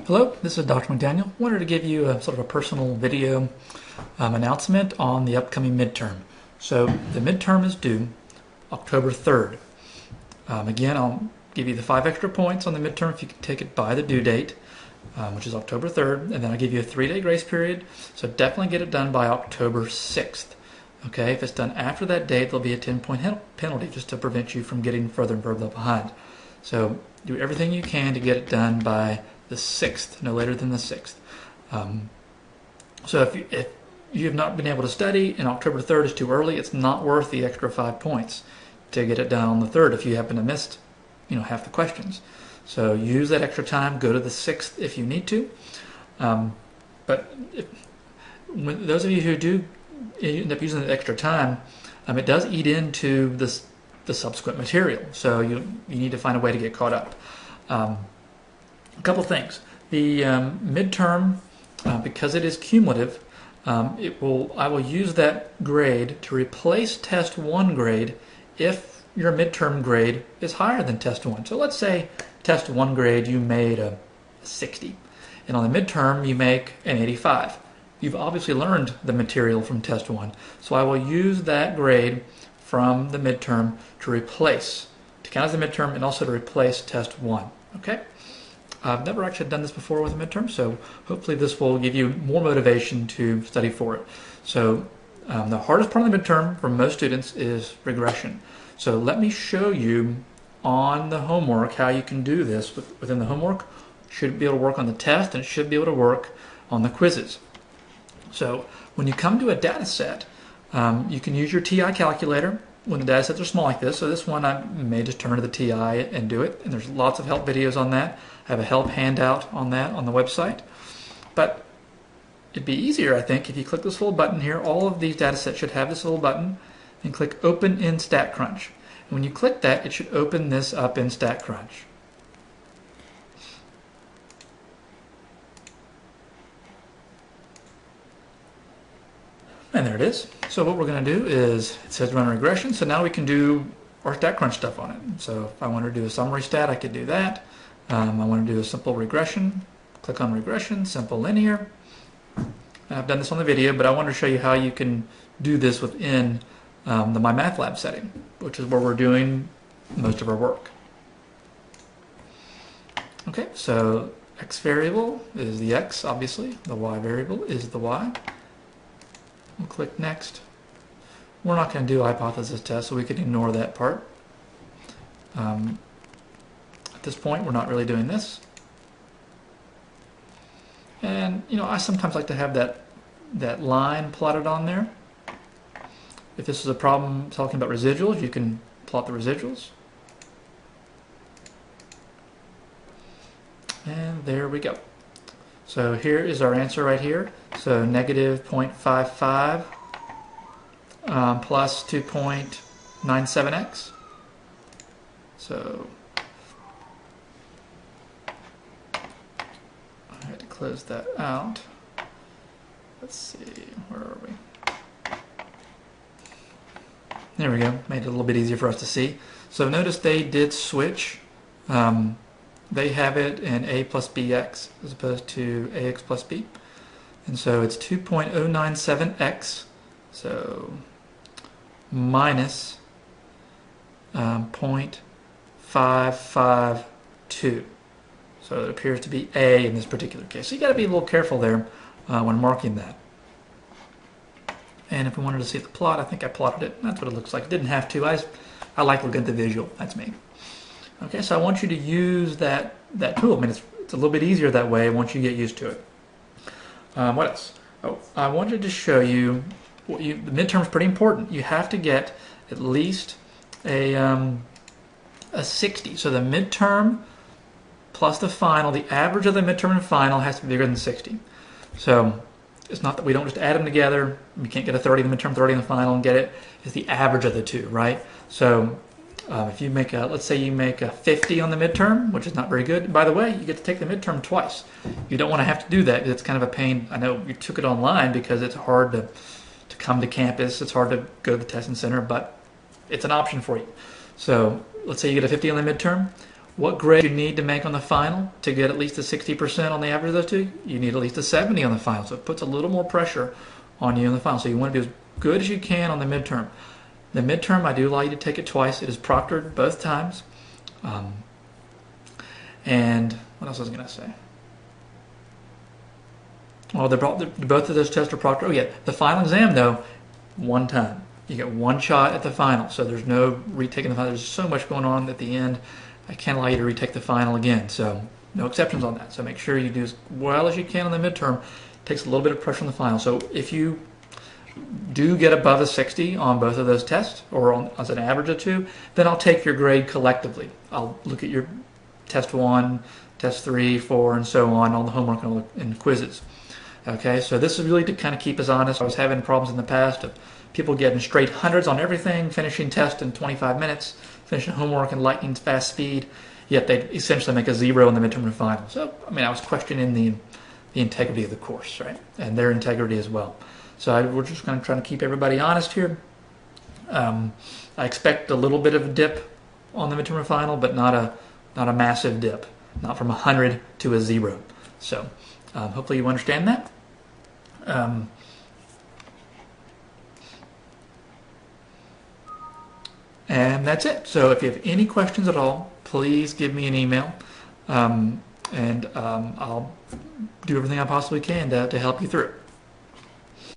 Hello, this is Dr. McDaniel. Wanted to give you a sort of a personal video announcement on the upcoming midterm. So the midterm is due October 3rd. Again, I'll give you the 5 extra points on the midterm if you can take it by the due date, which is October 3rd, and then I'll give you a 3-day grace period. So definitely get it done by October 6th. Okay, if it's done after that date, there'll be a 10-point penalty just to prevent you from getting further and further behind. So do everything you can to get it done by the 6th, no later than the 6th. So if you have not been able to study and October 3rd is too early, it's not worth the extra 5 points to get it done on the 3rd if you happen to miss half the questions. So use that extra time, go to the 6th if you need to. But when those of you who do end up using the extra time, it does eat into the subsequent material. So you need to find a way to get caught up. A couple things. The midterm, because it is cumulative, I will use that grade to replace Test 1 grade if your midterm grade is higher than Test 1. So let's say Test 1 grade you made a 60, and on the midterm you make an 85. You've obviously learned the material from Test 1, so I will use that grade from the midterm to count as the midterm and also to replace Test 1. Okay? I've never actually done this before with a midterm, so hopefully this will give you more motivation to study for it. So the hardest part of the midterm for most students is regression. So let me show you on the homework how you can do this within the homework. You should be able to work on the test, and it should be able to work on the quizzes. So when you come to a data set, you can use your TI calculator when the data sets are small like this. So this one I may just turn to the TI and do it, and there's lots of help videos on that. I have a help handout on that on the website. But it'd be easier, I think, if you click this little button here. All of these data sets should have this little button, and click Open in StatCrunch. And when you click that, it should open this up in StatCrunch. And there it is. So what we're going to do is, it says run regression, so now we can do our StatCrunch stuff on it. So if I want to do a summary stat, I could do that. I want to do a simple regression. Click on regression, simple linear. I've done this on the video, but I wanted to show you how you can do this within the My Math Lab setting, which is where we're doing most of our work. Okay, so x variable is the x, obviously. The y variable is the y. We'll click next. We're not going to do a hypothesis test, so we can ignore that part. At this point, we're not really doing this. And I sometimes like to have that line plotted on there. If this is a problem talking about residuals, you can plot the residuals. And there we go. So here is our answer right here. So negative 0.55 plus 2.97x. So I had to close that out. Let's see, where are we? There we go, made it a little bit easier for us to see. So notice they did switch. They have it in a plus bx as opposed to ax plus b. And so it's 2.097x, so minus 0.552. So it appears to be a in this particular case. So you got to be a little careful there when marking that. And if we wanted to see the plot, I think I plotted it. That's what it looks like. I didn't have to. I like looking at the visual. That's me. Okay, so I want you to use that tool. I mean, it's a little bit easier that way once you get used to it. What else? Oh, I wanted to show you, the midterm is pretty important. You have to get at least a 60. So the midterm plus the final, the average of the midterm and final has to be bigger than 60. So it's not that we don't just add them together. We can't get a 30 in the midterm, 30 in the final and get it. It's the average of the two, right? So if you make let's say you make a 50 on the midterm, which is not very good. By the way, you get to take the midterm twice. You don't want to have to do that because it's kind of a pain. I know you took it online because it's hard to come to campus. It's hard to go to the testing center, but it's an option for you. So let's say you get a 50 on the midterm. what grade you need to make on the final to get at least a 60% on the average of those two. You need at least a 70 on the final, so it puts a little more pressure on you in the final. So you want to do as good as you can on the midterm. The midterm, I do allow you to take it twice. It is proctored both times. And what else was I going to say? Well, both of those tests are proctored. Oh yeah, the final exam though, one time. You get one shot at the final, so there's no retaking the final. There's so much going on at the end. I can't allow you to retake the final again, so no exceptions on that. So make sure you do as well as you can on the midterm. It takes a little bit of pressure on the final. So if you do get above a 60 on both of those tests, or as an average of two, then I'll take your grade collectively. I'll look at your test 1, test 3, 4, and so on, all the homework and quizzes. Okay, so this is really to kind of keep us honest. I was having problems in the past of people getting straight hundreds on everything, finishing test in 25 minutes, finishing homework in lightning fast speed, yet they essentially make a 0 in the midterm and final. So, I mean, I was questioning the integrity of the course, right? And their integrity as well. So we're just going to try to keep everybody honest here. I expect a little bit of a dip on the midterm and final, but not a massive dip, not from 100 to a 0. So hopefully you understand that. And that's it. So if you have any questions at all, please give me an email, and I'll do everything I possibly can to help you through it.